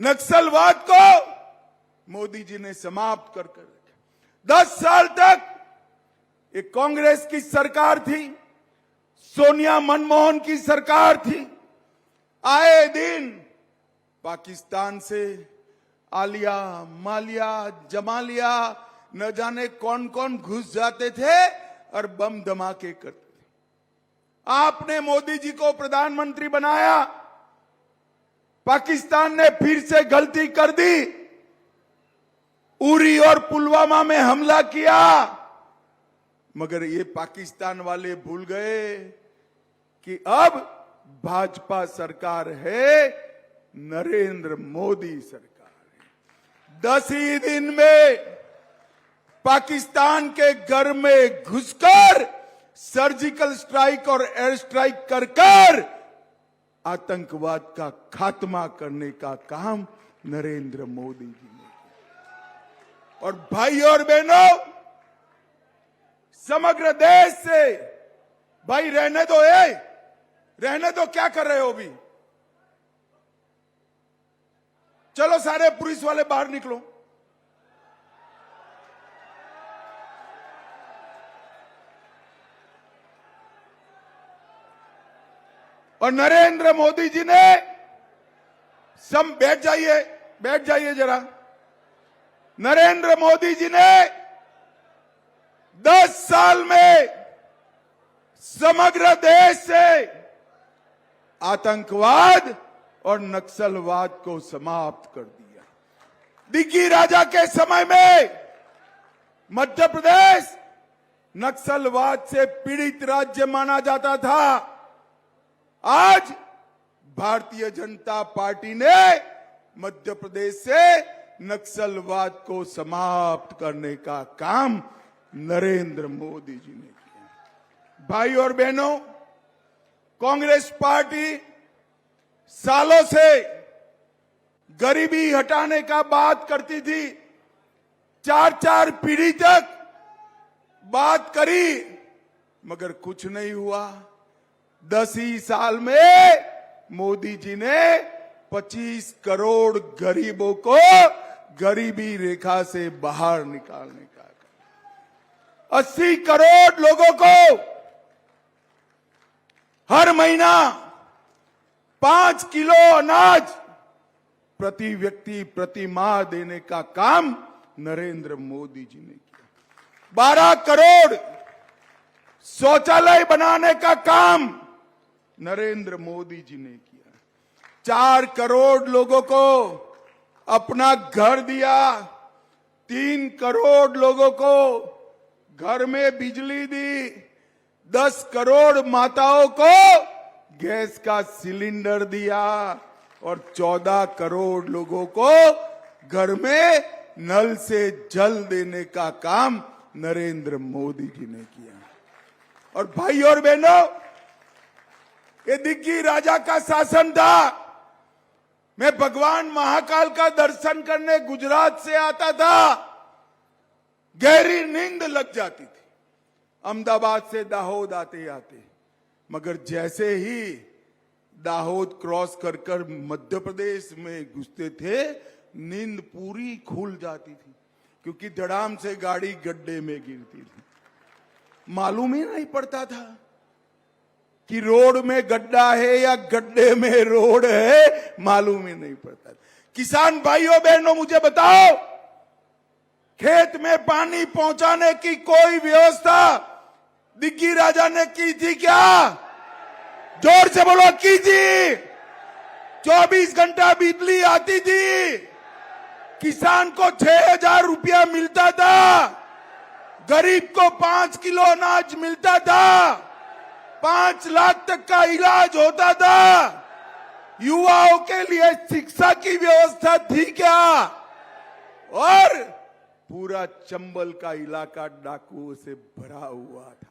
नक्सलवाद को मोदी जी ने समाप्त कर रखा। 10 साल तक एक कांग्रेस की सरकार थी, सोनिया मनमोहन की सरकार थी। आए दिन पाकिस्तान से आलिया, मालिया, जमालिया, न जाने कौन कौन घुस जाते थे और बम धमाके करते थे। आपने मोदी जी को प्रधानमंत्री बनाया, पाकिस्तान ने फिर से गलती कर दी, उरी और पुलवामा में हमला किया, मगर ये पाकिस्तान वाले भूल गए कि अब भाजपा सरकार है, नरेंद्र मोदी सरकार है। 10 ही दिन में पाकिस्तान के घर में घुसकर सर्जिकल स्ट्राइक और एयर स्ट्राइक कर आतंकवाद का खात्मा करने का काम नरेंद्र मोदी जी ने किया। और भाई और बहनों, समग्र देश से भाई रहने दो, रहने दो, क्या कर रहे हो अभी? चलो सारे पुलिस वाले बाहर निकलो। और नरेंद्र मोदी जी ने सब बैठ जाइए जरा। नरेंद्र मोदी जी ने 10 साल में समग्र देश से आतंकवाद और नक्सलवाद को समाप्त कर दिया। दिग्गी राजा के समय में मध्य प्रदेश नक्सलवाद से पीड़ित राज्य माना जाता था। आज भारतीय जनता पार्टी ने मध्य प्रदेश से नक्सलवाद को समाप्त करने का काम नरेंद्र मोदी जी ने किया। भाई और बहनों, कांग्रेस पार्टी सालों से गरीबी हटाने का बात करती थी, 4 पीढ़ी तक बात करी, मगर कुछ नहीं हुआ। 10 ही साल में मोदी जी ने 25 करोड़ गरीबों को गरीबी रेखा से बाहर निकालने का, 80 करोड़ लोगों को हर महीना 5 किलो अनाज प्रति व्यक्ति प्रति माह देने का काम नरेंद्र मोदी जी ने किया। 12 करोड़ शौचालय बनाने का काम नरेंद्र मोदी जी ने किया। 4 करोड़ लोगों को अपना घर दिया, 3 करोड़ लोगों को घर में बिजली दी, 10 करोड़ माताओं को गैस का सिलेंडर दिया और 14 करोड़ लोगों को घर में नल से जल देने का काम नरेंद्र मोदी जी ने किया। और भाई और बहनों, ये दिग्गी राजा का शासन था। मैं भगवान महाकाल का दर्शन करने गुजरात से आता था, गहरी नींद लग जाती थी अहमदाबाद से दाहोद आते आते, मगर जैसे ही दाहोद क्रॉस कर मध्य प्रदेश में घुसते थे, नींद पूरी खुल जाती थी, क्योंकि धड़ाम से गाड़ी गड्ढे में गिरती थी। मालूम ही नहीं पड़ता था कि रोड में गड्ढा है या गड्ढे में रोड है, मालूम ही नहीं पड़ता। किसान भाइयों बहनों, मुझे बताओ, खेत में पानी पहुंचाने की कोई व्यवस्था दिग्गी राजा ने की थी क्या? जोर से बोलो, की थी। 24 घंटा बिजली आती थी, किसान को 6,000 रुपया मिलता था, गरीब को 5 किलो अनाज मिलता था, 5 लाख तक का इलाज होता था, युवाओं के लिए शिक्षा की व्यवस्था थी क्या? और पूरा चंबल का इलाका डाकुओं से भरा हुआ था।